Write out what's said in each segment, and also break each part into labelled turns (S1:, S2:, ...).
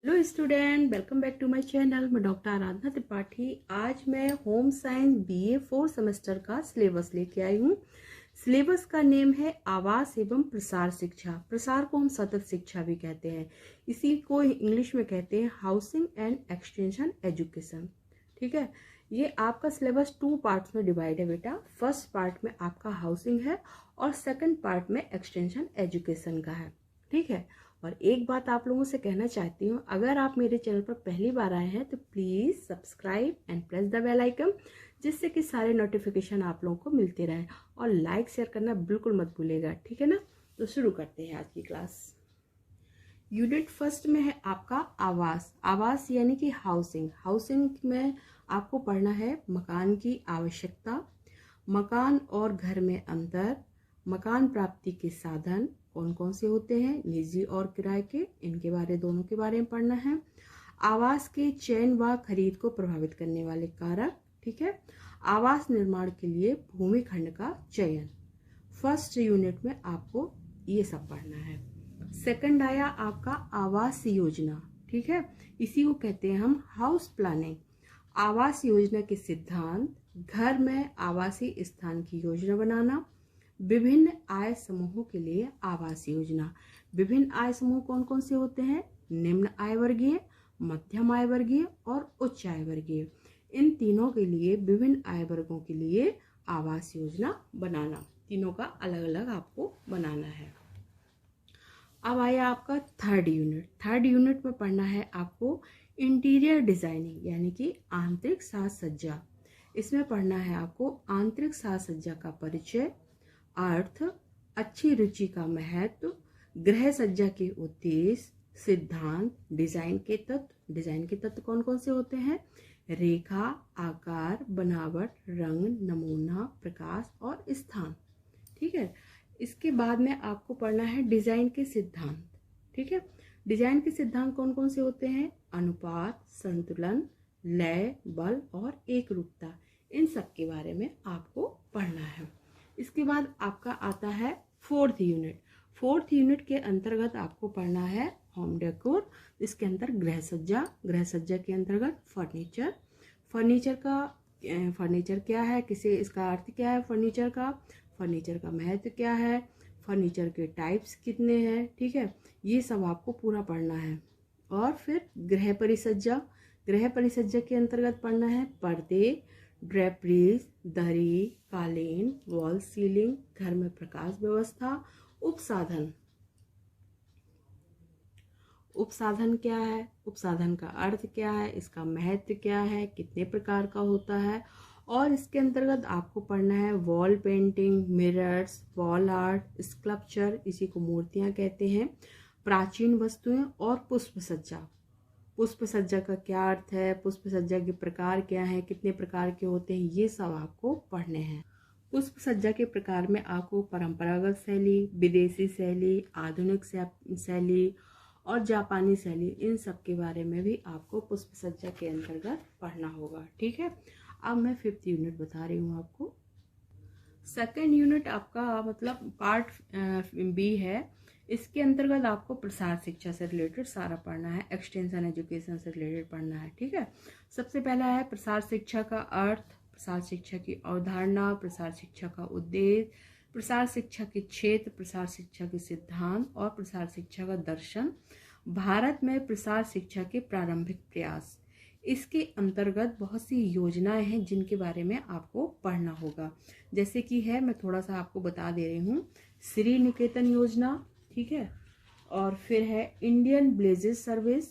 S1: Hello student, welcome back to my channel. मैं doctor Aradhana Tripathi. आज मैं होम साइंस बीए 4 सेमेस्टर का सिलेबस लेके आई हूँ। सिलेबस का नेम है आवास एवं प्रसार शिक्षा। प्रसार को हम सतत शिक्षा भी कहते हैं, इसी को इंग्लिश में कहते हैं हाउसिंग एंड एक्सटेंशन एजुकेशन। ठीक है, ये आपका सिलेबस 2 पार्ट्स में डिवाइड है बेटा। फर्स्ट पार्ट में आपका हाउसिंग है और सेकंड पार्ट में एक्सटेंशन एजुकेशन का है। ठीक है, और एक बात आप लोगों से कहना चाहती हूँ, अगर आप मेरे चैनल पर पहली बार आए हैं तो please subscribe and press the bell icon, जिससे कि सारे नोटिफिकेशन आप लोगों को मिलते रहे। और लाइक शेयर करना बिल्कुल मत भूलिएगा, ठीक है ना। तो शुरू करते हैं आज की क्लास। यूनिट फर्स्ट में है आपका आवास। आवास यानी कि हाउसिंग। हाउसिंग में आपको पढ़ना है मकान की आवश्यकता, मकान और घर में अंतर, मकान प्राप्ति के साधन कौन कौन से होते हैं, निजी और किराए के, इनके दोनों के बारे में पढ़ना है। आवास के चयन व खरीद को प्रभावित करने वाले कारक। ठीक है, आवास निर्माण के लिए भूमि खंड का चयन। फर्स्ट यूनिट में आपको ये सब पढ़ना है। सेकंड आया आपका आवास योजना। ठीक है, इसी को कहते हैं हम हाउस प्लानिंग। आवास योजना के सिद्धांत, घर में आवासीय स्थान की योजना बनाना, विभिन्न आय समूहों के लिए आवास योजना। विभिन्न आय समूह कौन कौन से होते हैं? निम्न आय वर्गीय, मध्यम आय वर्गीय और उच्च आय वर्गीय। इन तीनों के लिए, विभिन्न आय वर्गों के लिए आवास योजना बनाना। तीनों का अलग अलग आपको बनाना है। अब आया आपका थर्ड यूनिट। थर्ड यूनिट में पढ़ना है आपको इंटीरियर डिजाइनिंग यानी कि आंतरिक साज सज्जा। इसमें पढ़ना है आपको आंतरिक साज सज्जा का परिचय, अर्थ, अच्छी रुचि का महत्व, गृह सज्जा के उद्देश्य, सिद्धांत, डिजाइन के तत्व। डिजाइन के तत्व कौन कौन से होते हैं? रेखा, आकार, बनावट, रंग, नमूना, प्रकाश और स्थान। ठीक है, इसके बाद में आपको पढ़ना है डिजाइन के सिद्धांत। ठीक है, डिजाइन के सिद्धांत कौन कौन से होते हैं? अनुपात, संतुलन, लय, बल और एकरूपता। इन सब के बारे में आपको पढ़ना है। इसके बाद आपका आता है फोर्थ यूनिट। फोर्थ यूनिट के अंतर्गत आपको पढ़ना है होम डेकोर। इसके अंदर गृह सज्जा। गृह सज्जा के अंतर्गत फर्नीचर। फर्नीचर क्या है, किसे, इसका अर्थ क्या है फर्नीचर का, फर्नीचर का महत्व क्या है, फर्नीचर के टाइप्स कितने हैं। ठीक है, ये सब आपको पूरा पढ़ना है। और फिर गृह परिसज्जा। गृह परिसज्जा के अंतर्गत पढ़ना है पर्दे, ड्रेपरीज, दरी, कालीन, वॉल सीलिंग, घर में प्रकाश व्यवस्था, उपसाधन। उपसाधन क्या है, उपसाधन का अर्थ क्या है, इसका महत्व क्या है, कितने प्रकार का होता है। और इसके अंतर्गत आपको पढ़ना है wall painting, mirrors, wall art, sculpture, इसी को मूर्तियां कहते हैं, प्राचीन वस्तुएं और पुष्प सज्जा। पुष्प सज्जा का क्या अर्थ है, पुष्प सज्जा के प्रकार क्या हैं, कितने प्रकार के होते हैं, ये सब आपको पढ़ने हैं। पुष्प सज्जा के प्रकार में आपको परंपरागत शैली, विदेशी शैली, आधुनिक शैली और जापानी शैली, इन सब के बारे में भी आपको पुष्प सज्जा के अंतर्गत पढ़ना होगा। ठीक है, अब मैं फिफ्थ यूनिट बता रही हूँ आपको। सेकेंड यूनिट आपका मतलब पार्ट बी है। इसके अंतर्गत आपको प्रसार शिक्षा से रिलेटेड सारा पढ़ना है, एक्सटेंशन एजुकेशन से रिलेटेड पढ़ना है। ठीक है, सबसे पहला है प्रसार शिक्षा का अर्थ, प्रसार शिक्षा की अवधारणा, प्रसार शिक्षा का उद्देश्य, प्रसार शिक्षा के क्षेत्र, प्रसार शिक्षा के सिद्धांत और प्रसार शिक्षा का दर्शन। भारत में प्रसार शिक्षा के प्रारंभिक प्रयास। इसके अंतर्गत बहुत सी योजनाएं हैं जिनके बारे में आपको पढ़ना होगा। जैसे कि है, मैं थोड़ा सा आपको बता दे रही हूँ, श्री निकेतन योजना। ठीक है, और फिर है इंडियन ब्लेजेस सर्विस,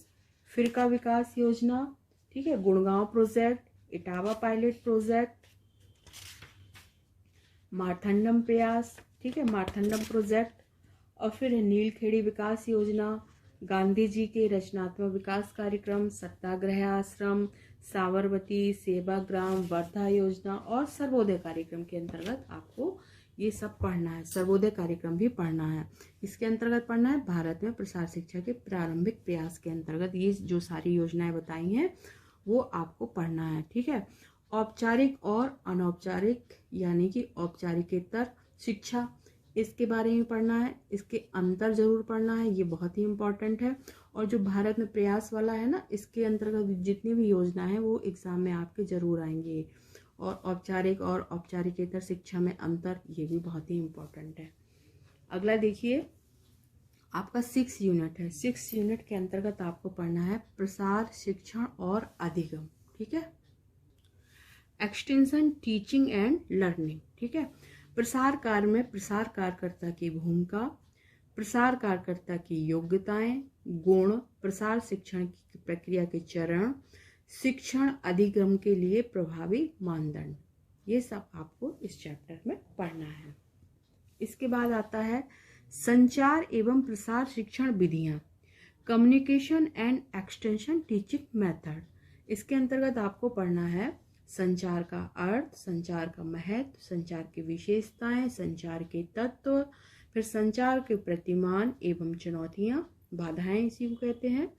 S1: फिरका विकास योजना। ठीक है, Gurgaon project, Etawah pilot project, Marthandam प्रयास। ठीक है, मारथंडम प्रोजेक्ट। और फिर है नीलखेड़ी विकास योजना, गांधी जी के रचनात्मक विकास कार्यक्रम, सत्याग्रह आश्रम, साबरमती सेवाग्राम, वर्धा योजना और सर्वोदय कार्यक्रम के अंतर्गत आपको ये सब पढ़ना है। सर्वोदय कार्यक्रम भी पढ़ना है। इसके अंतर्गत पढ़ना है भारत में प्रसार शिक्षा के प्रारंभिक प्रयास के अंतर्गत ये जो सारी योजनाएं बताई हैं वो आपको पढ़ना है। ठीक है, औपचारिक और अनौपचारिक यानी कि औपचारिकेतर शिक्षा, इसके बारे में पढ़ना है, इसके अंतर जरूर पढ़ना है, ये बहुत ही इम्पोर्टेंट है। और जो भारत में प्रयास वाला है ना, इसके अंतर्गत जितनी भी योजना है वो एग्जाम में आपके जरूर आएंगे। और औपचारिकेतर शिक्षा में अंतर, ये भी बहुत ही इम्पोर्टेंट है। अगला देखिए, आपका 6 यूनिट है। 6 यूनिट के अंतर्गत आपको पढ़ना है प्रसार, शिक्षण और अधिगम। ठीक है, एक्सटेंशन, टीचिंग एंड लर्निंग। ठीक है, प्रसार कार्य में प्रसार कार्यकर्ता की भूमिका, प्रसार कार्यकर्ता की योग्यताएं, गुण, प्रसार शिक्षण की प्रक्रिया के चरण, शिक्षण अधिगम के लिए प्रभावी मानदंड, ये सब आपको इस चैप्टर में पढ़ना है। इसके बाद आता है संचार एवं प्रसार शिक्षण विधियां, communication and extension teaching method. इसके अंतर्गत आपको पढ़ना है संचार का अर्थ, संचार का महत्व, संचार की विशेषताएं, संचार के तत्व, फिर संचार के प्रतिमान एवं चुनौतियां, बाधाएं इसी को कहते हैं,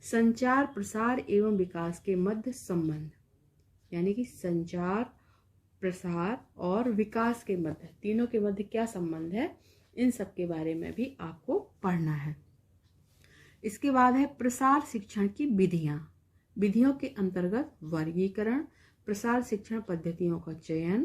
S1: संचार, प्रसार एवं विकास के मध्य संबंध, यानी कि संचार, प्रसार और विकास के मध्य, तीनों के मध्य क्या संबंध है, इन सब के बारे में भी आपको पढ़ना है। इसके बाद है प्रसार शिक्षण की विधियां। विधियों के अंतर्गत वर्गीकरण, प्रसार शिक्षण पद्धतियों का चयन,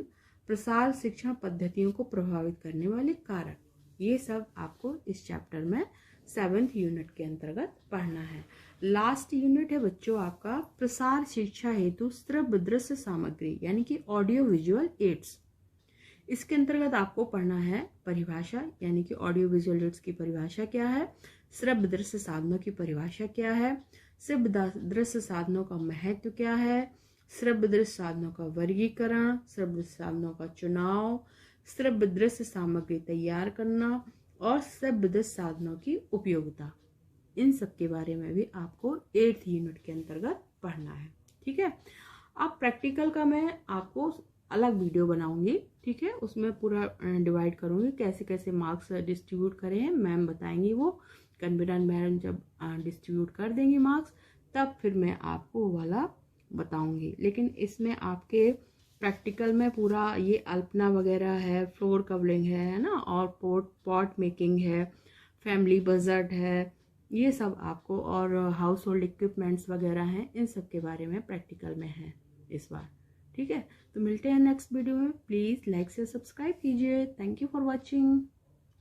S1: प्रसार शिक्षण पद्धतियों को प्रभावित करने वाले कारक, ये सब आपको इस चैप्टर में 7th यूनिट के अंतर्गत पढ़ना है। लास्ट यूनिट है बच्चों आपका प्रसार शिक्षा हेतु श्रव्य दृश्य सामग्री, यानी कि ऑडियो विजुअल एड्स। इसके अंतर्गत आपको पढ़ना है परिभाषा, यानी कि ऑडियो विजुअल एड्स की परिभाषा क्या है, श्रव्य दृश्य साधनों की परिभाषा क्या है, श्रव्य दृश्य साधनों का महत्व क्या है, श्रव्य दृश्य साधनों का वर्गीकरण, श्रव्य दृश्य साधनों का चुनाव, श्रव्य दृश्य सामग्री तैयार करना और श्रव्य दृश्य साधनों की उपयोगिता, इन सब के बारे में भी आपको 8th यूनिट के अंतर्गत पढ़ना है। ठीक है, अब प्रैक्टिकल का मैं आपको अलग वीडियो बनाऊंगी। ठीक है, उसमें पूरा डिवाइड करूंगी, कैसे कैसे मार्क्स डिस्ट्रीब्यूट करें हैं मैम बताएंगी। वो कन्वीनर मैम जब डिस्ट्रीब्यूट कर देंगी मार्क्स, तब फिर मैं आपको वो वाला बताऊंगी। लेकिन इसमें आपके प्रैक्टिकल में पूरा ये अल्पना वगैरह है, फ्लोर कवरिंग है ना, और पॉट मेकिंग है, फैमिली बजट है, ये सब आपको, और हाउस होल्ड इक्विपमेंट्स वगैरह हैं, इन सब के बारे में प्रैक्टिकल में है इस बार। ठीक है, तो मिलते हैं नेक्स्ट वीडियो में। प्लीज़ लाइक से सब्सक्राइब कीजिए। Thank you for watching.